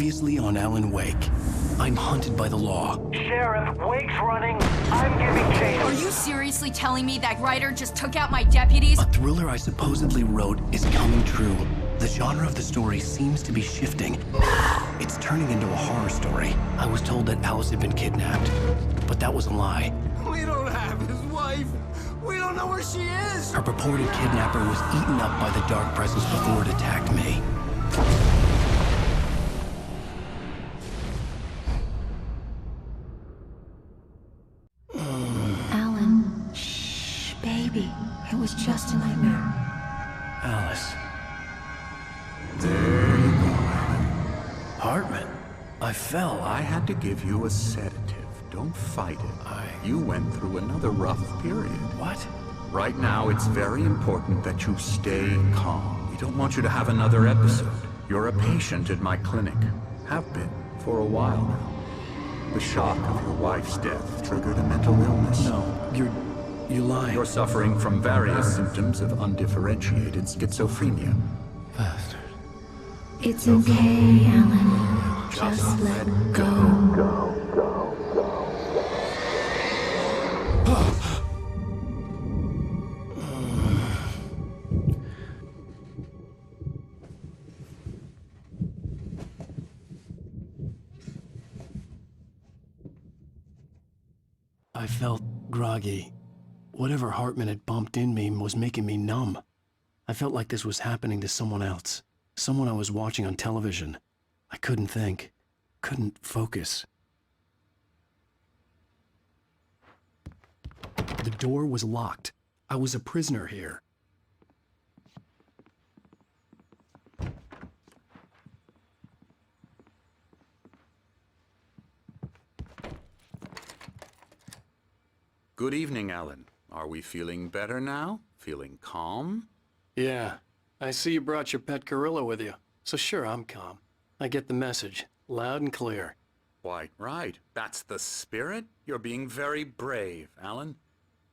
Previously on 앨런웨이크. I'm hunted by the law. Sheriff, Wake's running. I'm giving chase. Are you seriously telling me that writer just took out my deputies? A thriller I supposedly wrote is coming true. The genre of the story seems to be shifting. It's turning into a horror story. I was told that Alice had been kidnapped, but that was a lie. We don't have his wife. We don't know where she is. Her purported kidnapper was eaten up by the dark presence before it attacked me. Alan, shh, baby. It was just a nightmare. Alice. There you go, Alan. Hartman. I fell. I had to give you a sedative. Don't fight it. You went through another rough period. What? Right now, it's very important that you stay calm. We don't want you to have another episode. You're a patient at my clinic. Have been for a while now. The shock of your wife's death triggered a mental illness. No, you're lying. You're suffering from various symptoms of undifferentiated schizophrenia. Bastard. It's okay, Alan. Just let go. I felt groggy. Whatever Hartman had bumped in me was making me numb. I felt like this was happening to someone else. Someone I was watching on television. I couldn't think. Couldn't focus. The door was locked. I was a prisoner here. Good evening, Alan. Are we feeling better now? Feeling calm? Yeah. I see you brought your pet gorilla with you. So sure, I'm calm. I get the message. Loud and clear. Quite right. That's the spirit. You're being very brave, Alan.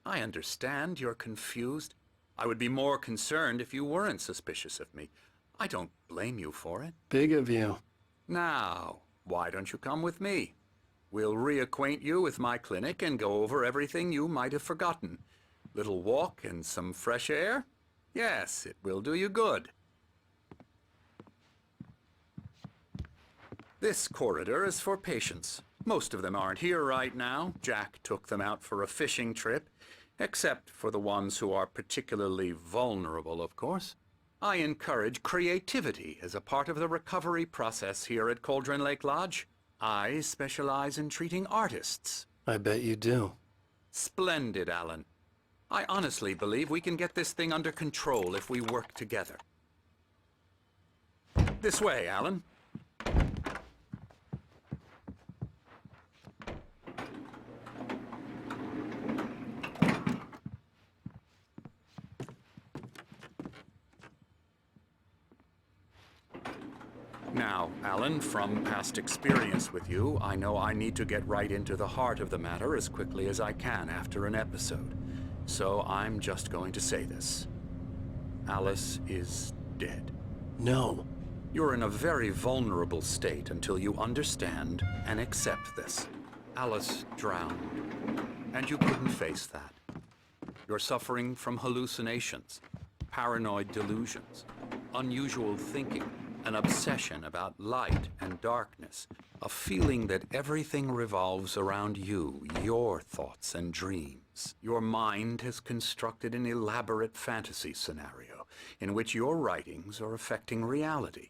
I understand you're confused. I would be more concerned if you weren't suspicious of me. I don't blame you for it. Big of you. Now, why don't you come with me? We'll reacquaint you with my clinic and go over everything you might have forgotten. Little walk and some fresh air? Yes, it will do you good. This corridor is for patients. Most of them aren't here right now. Jack took them out for a fishing trip, except for the ones who are particularly vulnerable, of course. I encourage creativity as a part of the recovery process here at Cauldron Lake Lodge. I specialize in treating artists. I bet you do. Splendid, Alan. I honestly believe we can get this thing under control if we work together. This way, Alan. Now, Alan, from past experience with you, I know I need to get right into the heart of the matter as quickly as I can after an episode. So I'm just going to say this. Alice is dead. No. You're in a very vulnerable state until you understand and accept this. Alice drowned, and you couldn't face that. You're suffering from hallucinations, paranoid delusions, unusual thinking, an obsession about light and darkness, a feeling that everything revolves around you, your thoughts and dreams. Your mind has constructed an elaborate fantasy scenario in which your writings are affecting reality.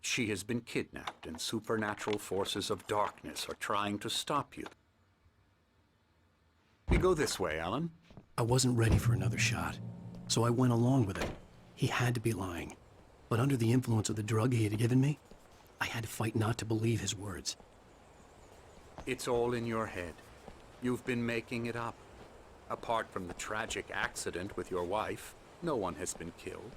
She has been kidnapped and supernatural forces of darkness are trying to stop you. We go this way, Alan. I wasn't ready for another shot, so I went along with it. He had to be lying. But under the influence of the drug he had given me, I had to fight not to believe his words. It's all in your head. You've been making it up. Apart from the tragic accident with your wife, no one has been killed.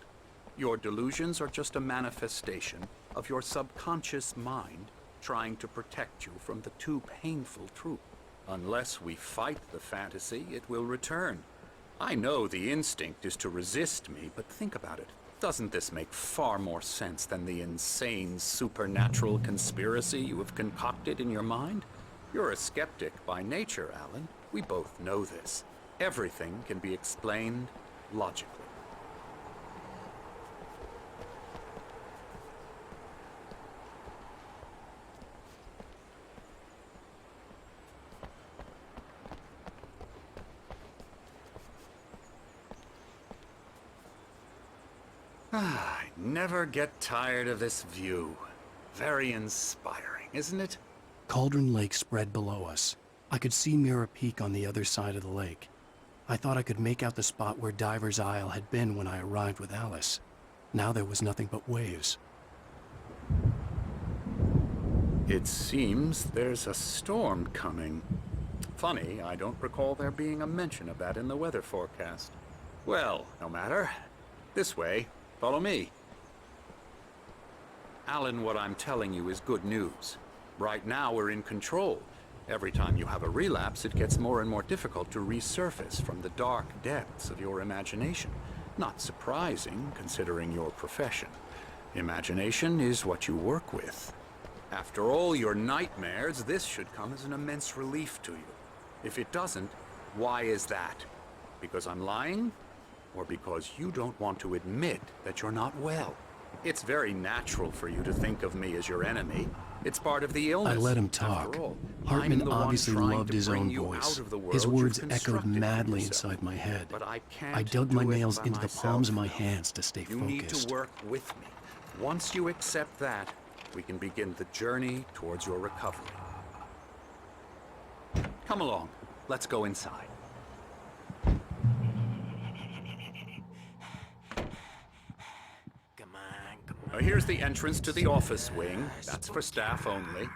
Your delusions are just a manifestation of your subconscious mind trying to protect you from the too painful truth. Unless we fight the fantasy, it will return. I know the instinct is to resist me, but think about it. Doesn't this make far more sense than the insane supernatural conspiracy you have concocted in your mind? You're a skeptic by nature, Alan. We both know this. Everything can be explained logically. I never get tired of this view. Very inspiring, isn't it? Cauldron Lake spread below us. I could see Mirror Peak on the other side of the lake. I thought I could make out the spot where Diver's Isle had been when I arrived with Alice. Now there was nothing but waves. It seems there's a storm coming. Funny, I don't recall there being a mention of that in the weather forecast. Well, no matter. This way. Follow me. Alan, what I'm telling you is good news. Right now we're in control. Every time you have a relapse, it gets more and more difficult to resurface from the dark depths of your imagination. Not surprising, considering your profession. Imagination is what you work with. After all your nightmares, this should come as an immense relief to you. If it doesn't, why is that? Because I'm lying? Or because you don't want to admit that you're not well? It's very natural for you to think of me as your enemy. It's part of the illness. I let him talk. After all, Hartman I'm the one obviously trying loved to his bring own you voice. out of the world His words you've echoed constructed for madly yourself. inside my head. But I can't I dug do my it nails by into the myself palms of my now. hands to stay You need focused. to work with me. Once you accept that, we can begin the journey towards your recovery. Come along. Let's go inside. Here's the entrance to the office wing. That's for staff only.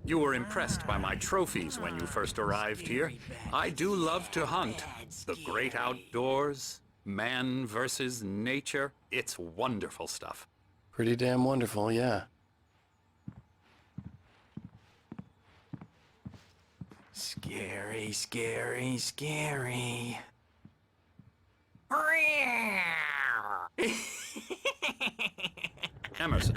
You were impressed by my trophies when you first arrived here. I do love to hunt. The great outdoors, man versus nature. It's wonderful stuff. Pretty damn wonderful, yeah. Scary, scary, scary. Emerson.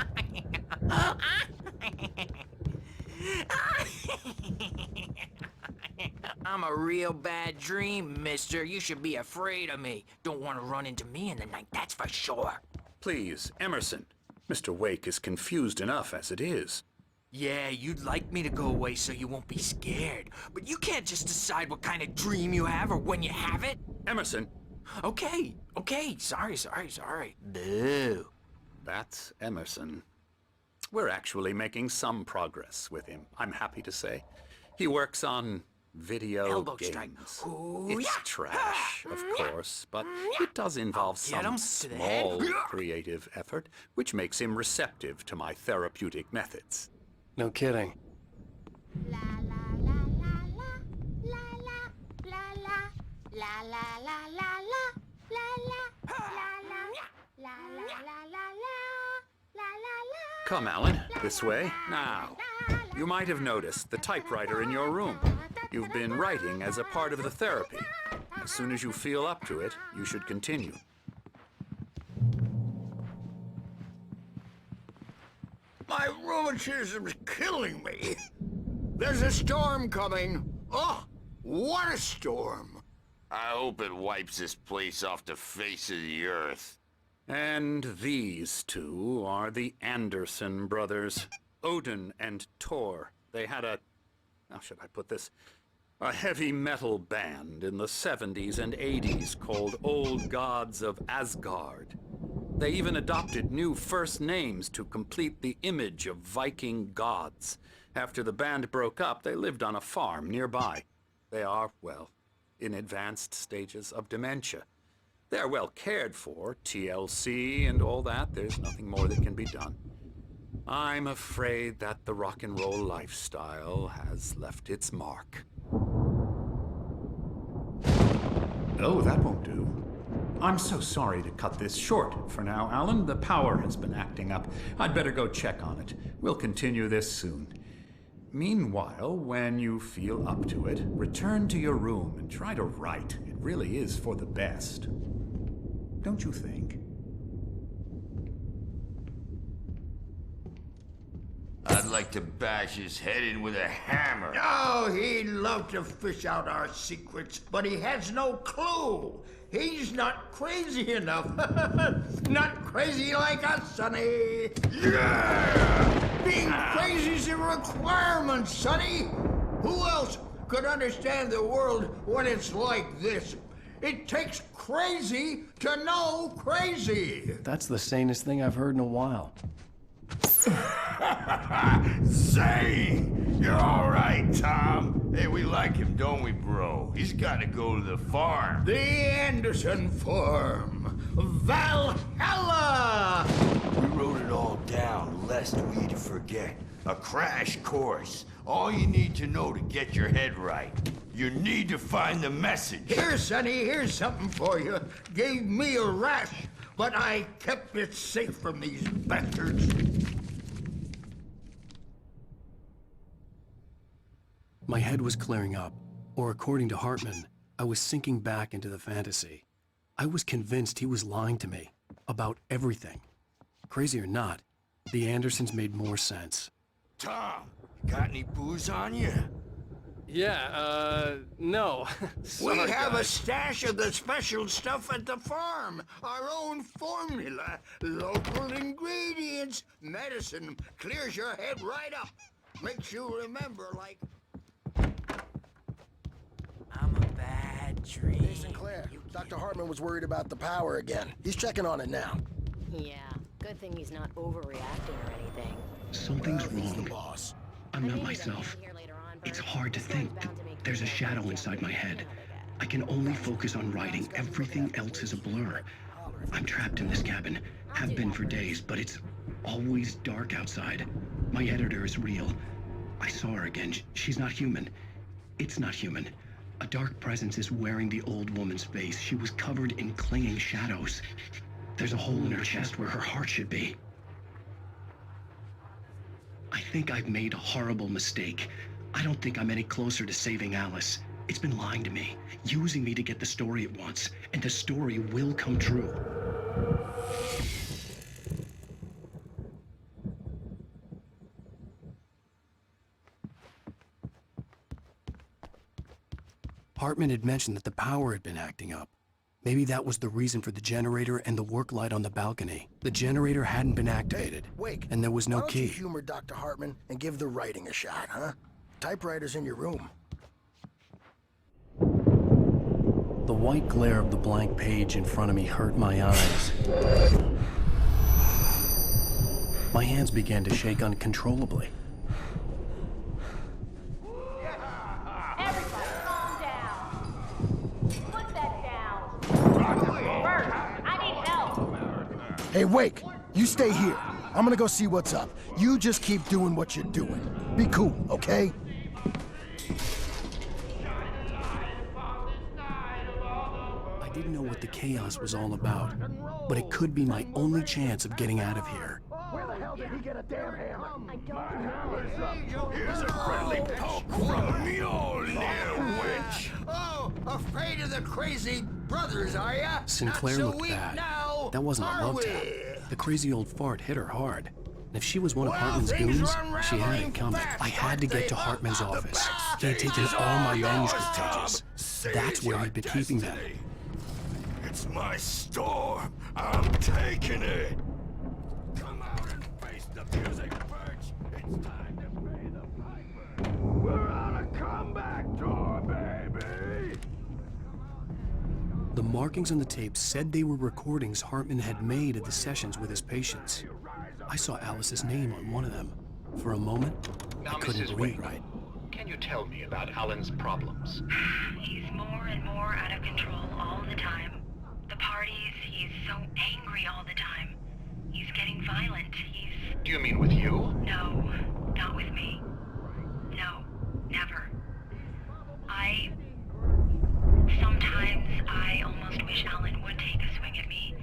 I'm a real bad dream, mister. You should be afraid of me. Don't want to run into me in the night, that's for sure. Please, Emerson. Mr. Wake is confused enough as it is. Yeah, you'd like me to go away so you won't be scared. But you can't just decide what kind of dream you have or when you have it. Emerson. Okay, sorry. Boo. That's Emerson. We're actually making some progress with him, I'm happy to say. He works on video Elbow games. strike. It's trash, of course, but it does involve Get him some to the head. small creative effort, which makes him receptive to my therapeutic methods. No kidding. La la la la la la la la la la la la la la la la la la la la. Come, Alan, this way. Now, you might have noticed the typewriter in your room. You've been writing as a part of the therapy. As soon as you feel up to it, you should continue. My rheumatism's killing me. There's a storm coming. Oh, what a storm. I hope it wipes this place off the face of the earth. And these two are the Anderson brothers, Odin and Tor. They had how should I put this? A heavy metal band in the 70s and 80s called Old Gods of Asgard. They even adopted new first names to complete the image of Viking gods. After the band broke up, they lived on a farm nearby. They are, well, in advanced stages of dementia. They're well cared for, TLC and all that. There's nothing more that can be done. I'm afraid that the rock and roll lifestyle has left its mark. Oh, that won't do. I'm so sorry to cut this short for now, Alan. The power has been acting up. I'd better go check on it. We'll continue this soon. Meanwhile, when you feel up to it, return to your room and try to write. It really is for the best. Don't you think? like to bash his head in with a hammer. Oh, he'd love to fish out our secrets, but he has no clue. He's not crazy enough. Not crazy like us, Sonny. Yeah! Being crazy's a requirement, Sonny. Who else could understand the world when it's like this? It takes crazy to know crazy. That's the sanest thing I've heard in a while. Zane! You're all right, Tom. Hey, we like him, don't we, bro? He's got to go to the farm. The Anderson Farm. Valhalla! We wrote it all down, lest we forget. A crash course. All you need to know to get your head right. You need to find the message. Here, Sonny, here's something for you. Gave me a rash, but I kept it safe from these bastards. My head was clearing up, or according to Hartman, I was sinking back into the fantasy. I was convinced he was lying to me about everything. Crazy or not, the Andersons made more sense. Tom, got any booze on you? Yeah, no. We have a stash of the special stuff at the farm. Our own formula. Local ingredients. Medicine clears your head right up. Makes you remember like... I'm a bad dream. Hey, Sinclair. Dr. Hartman was worried about the power again. He's checking on it now. Yeah, good thing he's not overreacting or anything. Something's He's the wrong. boss. I'm not myself. It's hard to think. There's a shadow inside my head. I can only focus on writing. Everything else is a blur. I'm trapped in this cabin. Have been for days, but it's always dark outside. My editor is real. I saw her again. She's not human. It's not human. A dark presence is wearing the old woman's face. She was covered in clinging shadows. There's a hole in her chest where her heart should be. I think I've made a horrible mistake. I don't think I'm any closer to saving Alice. It's been lying to me, using me to get the story it wants, and the story will come true. Hartman had mentioned that the power had been acting up. Maybe that was the reason for the generator and the work light on the balcony. The generator hadn't been activated, Wake. and there was no Why don't you key. humor Dr. Hartman and give the writing a shot, huh? Typewriter's in your room. The white glare of the blank page in front of me hurt my eyes. My hands began to shake uncontrollably. Everybody, calm down. Put that down. Bert, I need help. Hey, Wake, you stay here. I'm gonna go see what's up. You just keep doing what you're doing. Be cool, okay? I didn't know what the chaos was all about, but it could be my only chance of getting out of here. Where the hell did he get a damn hammer? I don't know. Here's a friendly poke from me, old little witch. Oh, afraid of the crazy brothers, are ya? Sinclair Not so looked weak bad. now, That wasn't a are love we? tap. The crazy old fart hit her hard. And if she was one of Well, Hartman's things goons, are she had it unraveling coming. fast, I had to aren't get they? to Hartman's The office. best He had taken is all my yours, manuscript Tom. pages. Seize That's where your he'd been keeping them. destiny. It's my storm. I'm taking it. Come out and face the music, Birch. It's time to pay the piper. We're on a comeback tour, baby. The markings on the tape said they were recordings Hartman had made of the sessions with his patients. I saw Alice's name on one of them. For a moment, I couldn't read right. Can you tell me about Alan's problems? He's more and more out of control all the time. The parties, he's so angry all the time. He's getting violent. Do you mean with you? No, not with me. No, never. Sometimes I almost wish Alan would take a swing at me,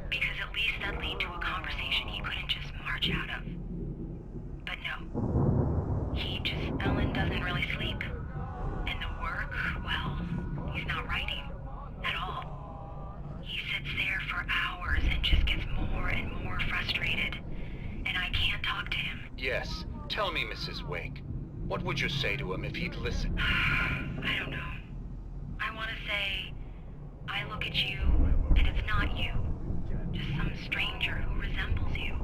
because at least that'd lead to a conversation he couldn't just march out of. But no. Alan doesn't really sleep. And the work, well, he's not writing at all. He sits there for hours and just gets more and more frustrated. And I can't talk to him. Yes. Tell me What would you say to him if he'd listen? I don't know. I want to say, I look at you, and it's not you. Just some stranger who resembles you.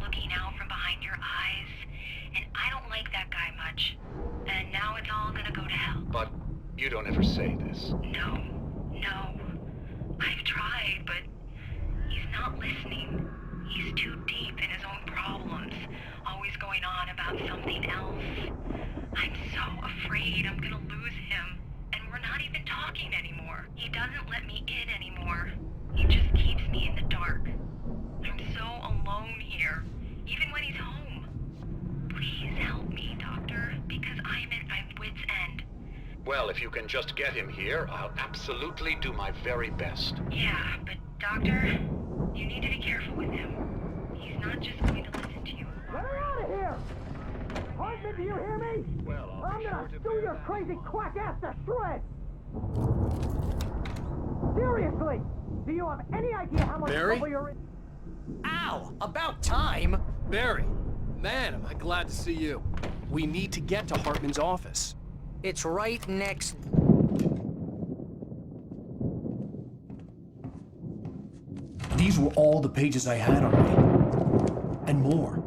Looking out from behind your eyes, and I don't like that guy much. And now it's all gonna go to hell. But you don't ever say this. No. I've tried, but he's not listening. He's too deep in his own problems, always going on about something else. I'm so afraid I'm gonna lose him, and we're not even talking anymore. He doesn't let me in anymore. He just keeps me in the dark. I'm so alone here, even when he's home. Please help me, Doctor, because I'm at my wit's end. Well, if you can just get him here, I'll absolutely do my very best. Yeah, but Doctor, you need to be careful with him. He's not just going to listen to you. Get her out of here! Hartman, do you hear me? Well, I'm gonna stew your crazy quack ass to shreds! Seriously! Do you have any idea how much Barry? trouble you're in? Ow! About time! Barry, man, am I glad to see you. We need to get to Hartman's office. It's right next... These were all the pages I had on me. And more.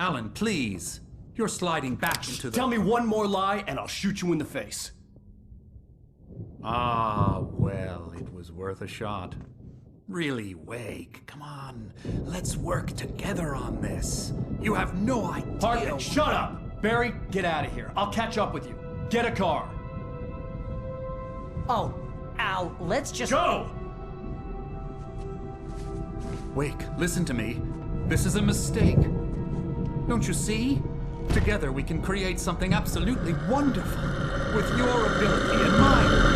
Alan, please. You're sliding back into the... Tell me one more lie and I'll shoot you in the face. Ah, well, it was worth a shot. Really, Wake, come on. Let's work together on this. You have no idea... Hartman, shut up! Barry, get out of here. I'll catch up with you. Get a car. Oh, Al, let's just... Go! Wake, listen to me. This is a mistake. Don't you see? Together we can create something absolutely wonderful. With your ability and mine.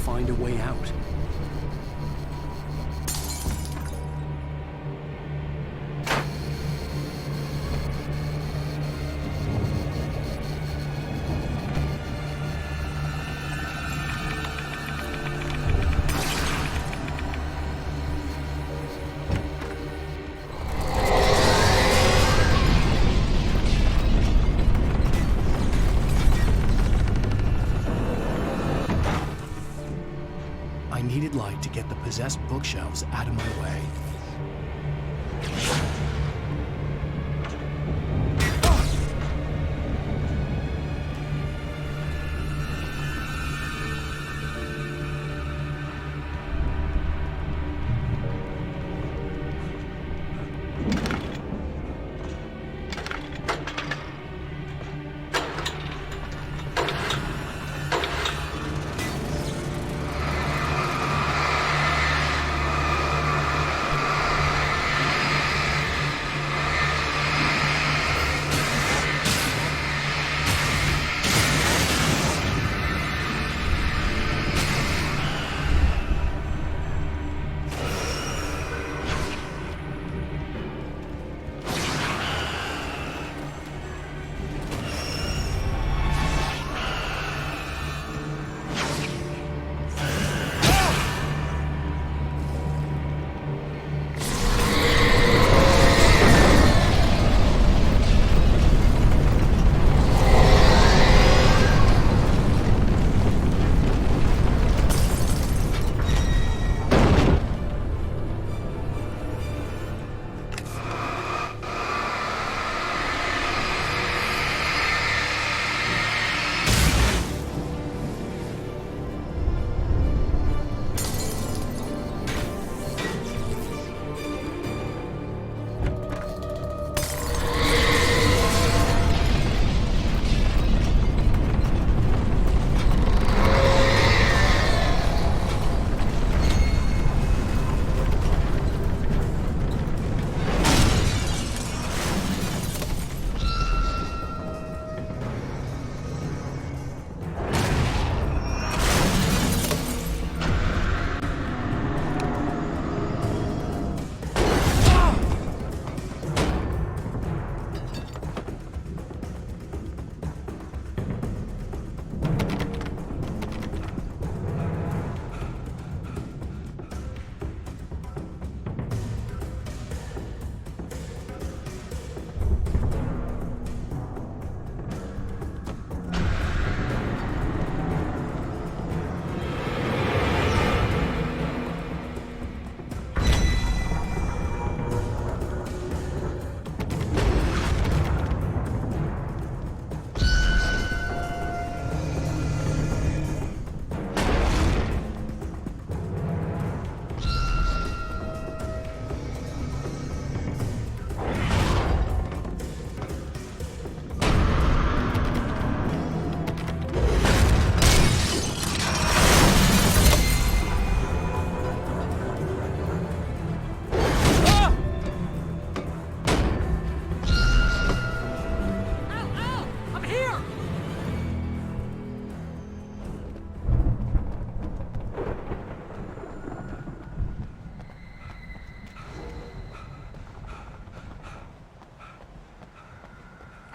Find a way out. I needed light to get the possessed bookshelves out of my way.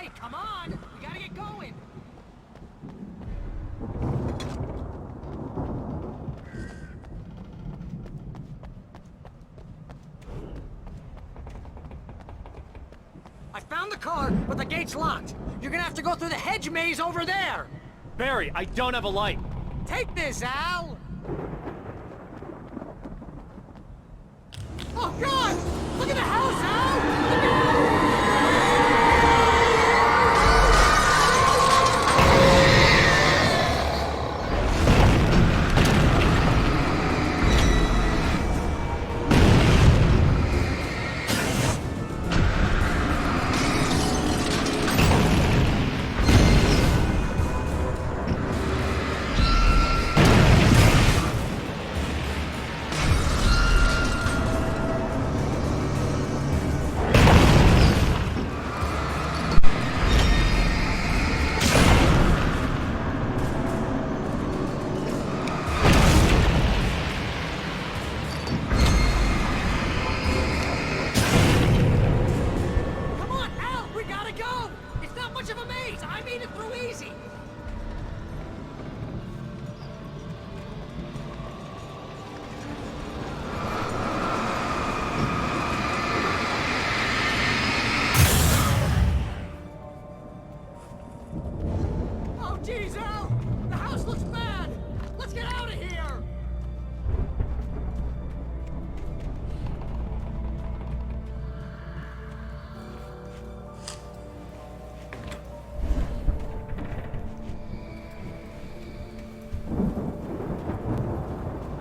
Hey, come on! We gotta get going! I found the car, but the gate's locked. You're gonna have to go through the hedge maze over there! Barry, I don't have a light. Take this, Al! Oh, God! Look at the house, Al! Look out! Jeez, Al! The house looks bad! Let's get out of here!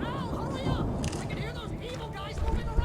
Al, hurry up! I can hear those evil guys moving around!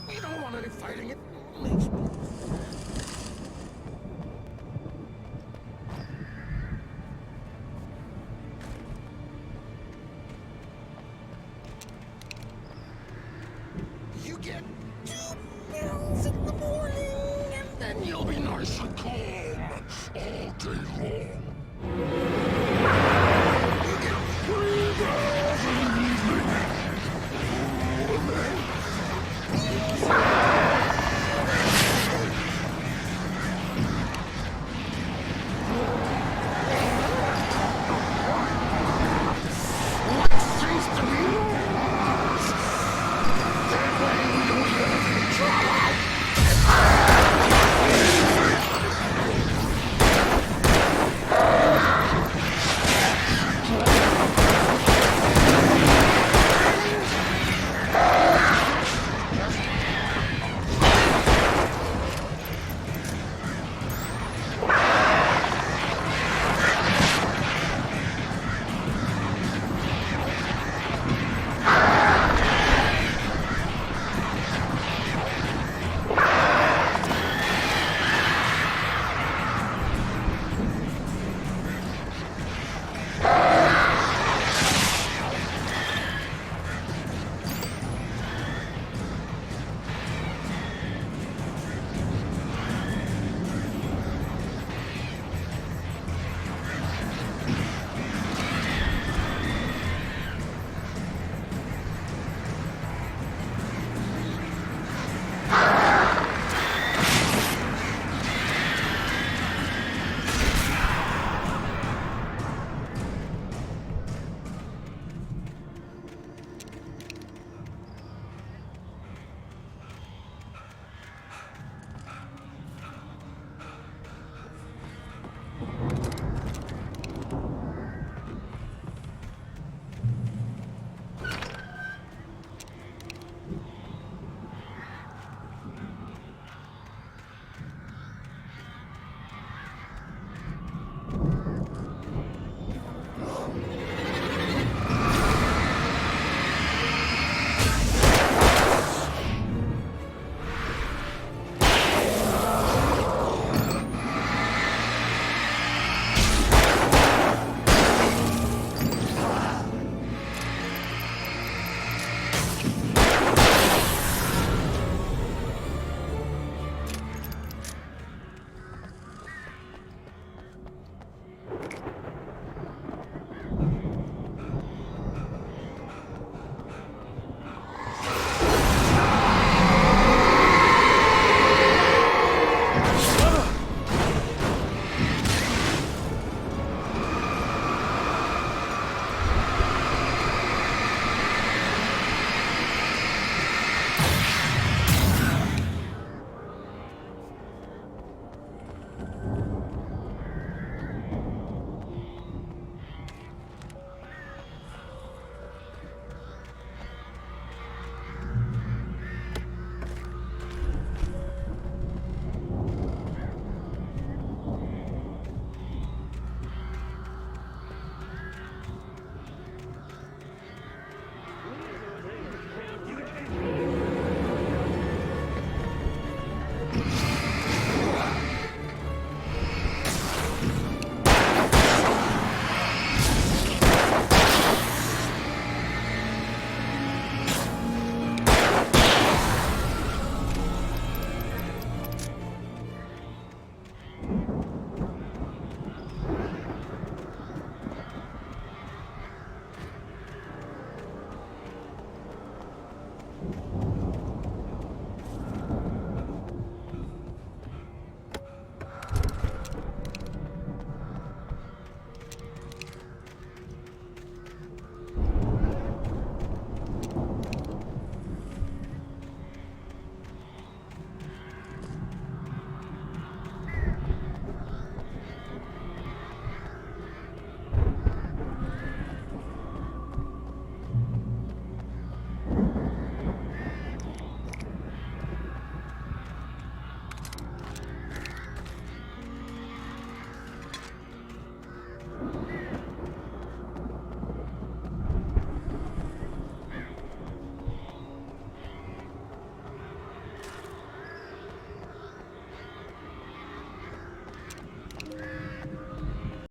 We don't want any fighting. It makes me